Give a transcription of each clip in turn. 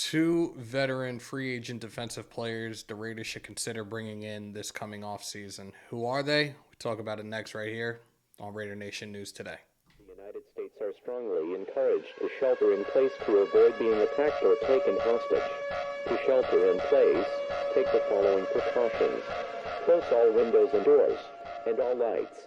Two veteran free agent defensive players the Raiders should consider bringing in this coming offseason. Who are they? We talk about it next right here on Raider Nation News Today. The United States are strongly encouraged to shelter in place to avoid being attacked or taken hostage. To shelter in place, take the following precautions. Close all windows and doors, and all lights.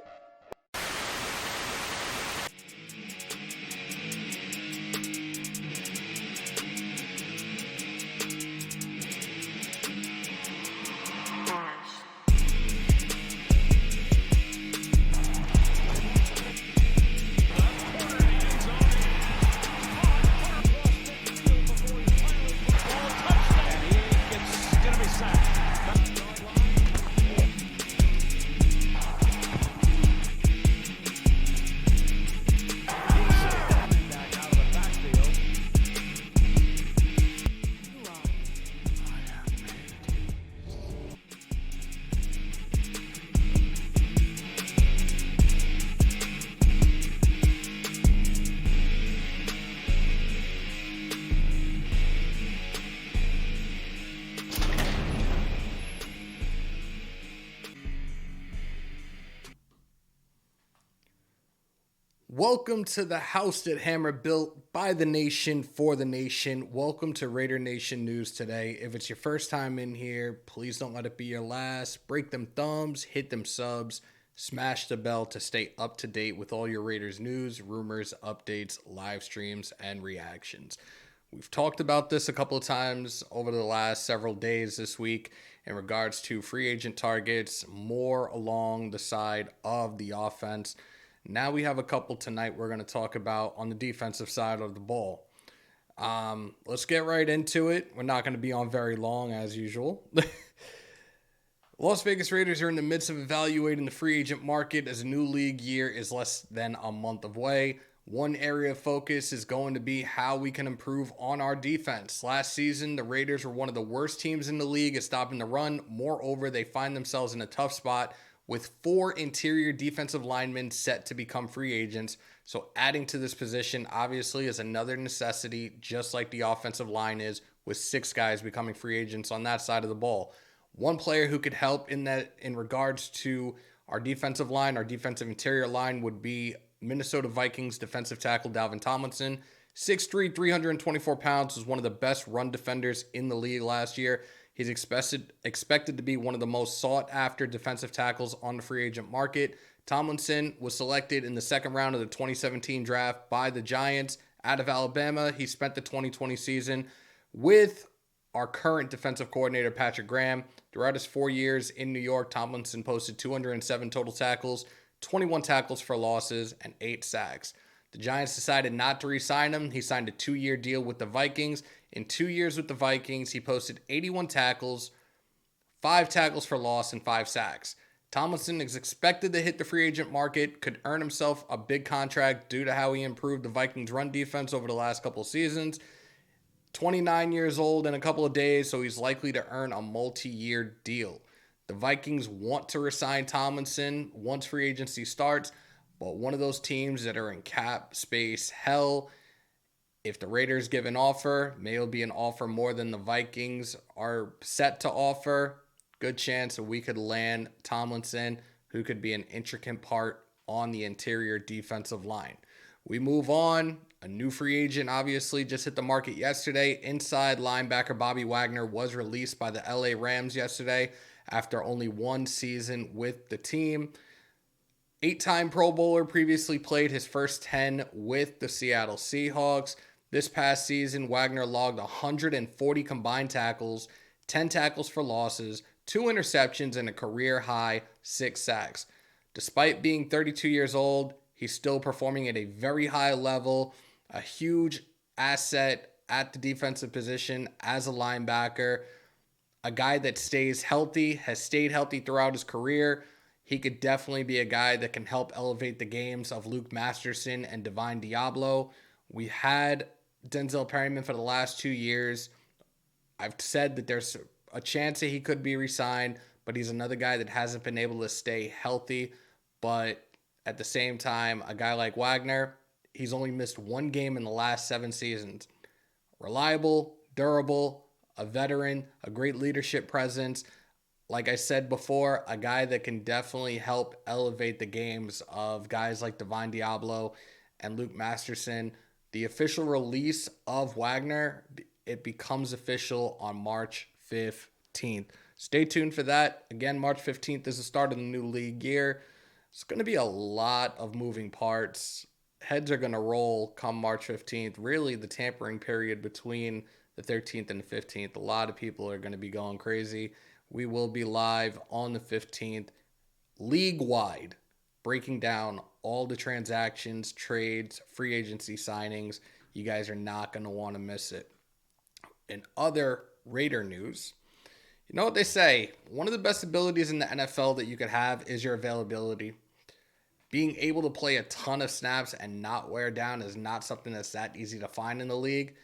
Welcome to the house that Hammer built by the nation for the nation. Welcome to Raider Nation News Today. If it's your first time in here, please don't let it be your last. Break them thumbs, hit them subs, smash the bell to stay up to date with all your Raiders news, rumors, updates, live streams, and reactions. We've talked about this a couple of times over the last several days this week in regards to free agent targets, more along the side of the offense. Now we have a couple tonight we're going to talk about on the defensive side of the ball. Let's get right into it. We're not going to be on very long as usual. Las Vegas Raiders are in the midst of evaluating the free agent market as a new league year is less than a month away. One area of focus is going to be how we can improve on our defense. Last season, the Raiders were one of the worst teams in the league at stopping the run. Moreover, they find themselves in a tough spot with 4 interior defensive linemen set to become free agents. So adding to this position obviously is another necessity, just like the offensive line is, with 6 guys becoming free agents on that side of the ball. One player who could help in that in regards to our defensive line, our defensive interior line, would be Minnesota Vikings defensive tackle Dalvin Tomlinson. 6'3", 324 pounds, was one of the best run defenders in the league last year. He's expected to be one of the most sought-after defensive tackles on the free agent market. Tomlinson was selected in the second round of the 2017 draft by the Giants out of Alabama. He spent the 2020 season with our current defensive coordinator, Patrick Graham. Throughout his 4 years in New York, Tomlinson posted 207 total tackles, 21 tackles for losses, and 8 sacks. The Giants decided not to re-sign him. He signed a 2-year deal with the Vikings. In 2 years with the Vikings, he posted 81 tackles, 5 tackles for loss, and 5 sacks. Tomlinson is expected to hit the free agent market, could earn himself a big contract due to how he improved the Vikings' run defense over the last couple of seasons. 29 years old in a couple of days, so he's likely to earn a multi-year deal. The Vikings want to re-sign Tomlinson once free agency starts, but one of those teams that are in cap space hell. If the Raiders give an offer, maybe it'll be an offer more than the Vikings are set to offer. Good chance that we could land Tomlinson, who could be an intricate part on the interior defensive line. We move on. A new free agent obviously just hit the market yesterday. Inside linebacker Bobby Wagner was released by the LA Rams yesterday after only 1 season with the team. 8-time Pro Bowler, previously played his first 10 with the Seattle Seahawks. This past season, Wagner logged 140 combined tackles, 10 tackles for losses, 2 interceptions, and a career-high 6 sacks. Despite being 32 years old, he's still performing at a very high level, a huge asset at the defensive position as a linebacker, a guy that stays healthy, has stayed healthy throughout his career. He could definitely be a guy that can help elevate the games of Luke Masterson and Divine Diablo. We had Denzel Perryman for the last 2 years. I've said that there's a chance that he could be re-signed, but he's another guy that hasn't been able to stay healthy. But at the same time, a guy like Wagner, he's only missed 1 game in the last 7 seasons. Reliable, durable, a veteran, a great leadership presence. Like I said before, a guy that can definitely help elevate the games of guys like Divine Diablo and Luke Masterson. The official release of Wagner, it becomes official on March 15th. Stay tuned for that. Again, March 15th is the start of the new league year. It's going to be a lot of moving parts. Heads are going to roll come March 15th. Really, the tampering period between the 13th and the 15th. A lot of people are going to be going crazy. We will be live on the 15th, league-wide, breaking down all the transactions, trades, free agency signings. You guys are not going to want to miss it. In other Raider news, you know what they say? One of the best abilities in the NFL that you could have is your availability. Being able to play a ton of snaps and not wear down is not something that's that easy to find in the league.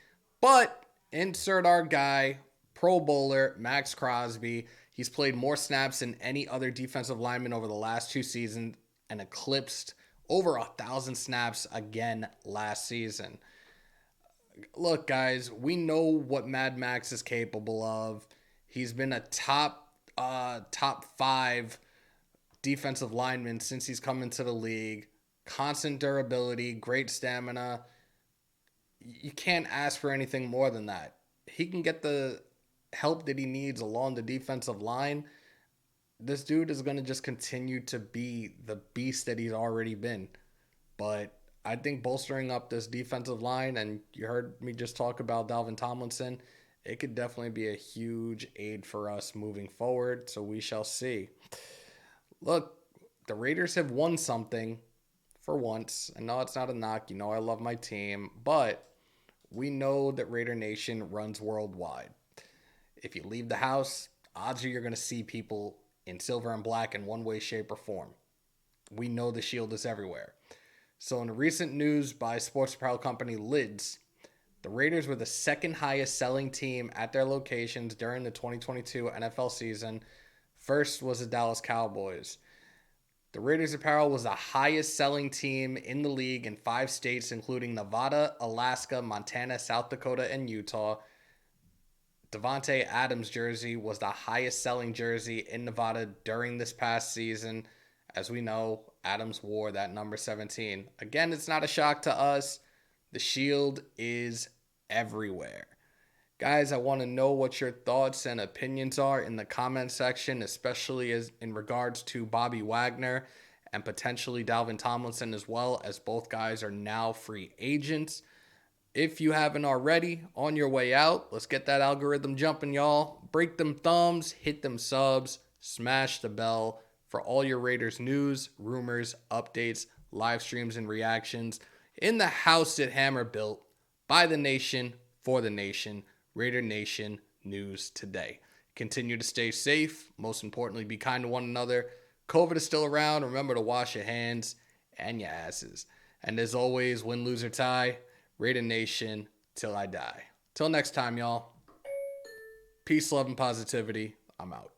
But insert our guy, Pro Bowler, Max Crosby. He's played more snaps than any other defensive lineman over the last 2 seasons and eclipsed over 1,000 snaps again last season. Look, guys, we know what Mad Max is capable of. He's been a top 5 defensive lineman since he's come into the league. Constant durability, great stamina. You can't ask for anything more than that. He can get the help that he needs along the defensive line. This dude is going to just continue to be the beast that he's already been. But I think bolstering up this defensive line, and you heard me just talk about Dalvin Tomlinson, it could definitely be a huge aid for us moving forward. So we shall see. Look, the Raiders have won something for once. I know it's not a knock. You know I love my team. But we know that Raider Nation runs worldwide. If you leave the house, odds are you're going to see people in silver and black in one way, shape, or form. We know the shield is everywhere. So in recent news by sports apparel company Lids, the Raiders were the second highest selling team at their locations during the 2022 NFL season. First was the Dallas Cowboys. The Raiders apparel was the highest selling team in the league in 5 states, including Nevada, Alaska, Montana, South Dakota, and Utah. Davante Adams jersey was the highest selling jersey in Nevada during this past season. As we know, Adams wore that number 17. Again, it's not a shock to us. The shield is everywhere. Guys, I want to know what your thoughts and opinions are in the comment section, especially as in regards to Bobby Wagner and potentially Dalvin Tomlinson as well, as both guys are now free agents. If you haven't already, on your way out, let's get that algorithm jumping, y'all. Break them thumbs, hit them subs, smash the bell for all your Raiders news, rumors, updates, live streams, and reactions in the house that Hammer built by the nation, for the nation. Raider Nation News Today. Continue to stay safe. Most importantly, be kind to one another. COVID is still around. Remember to wash your hands and your asses. And as always, win, lose, or tie, Raider Nation till I die. Till next time, y'all. Peace, love, and positivity. I'm out.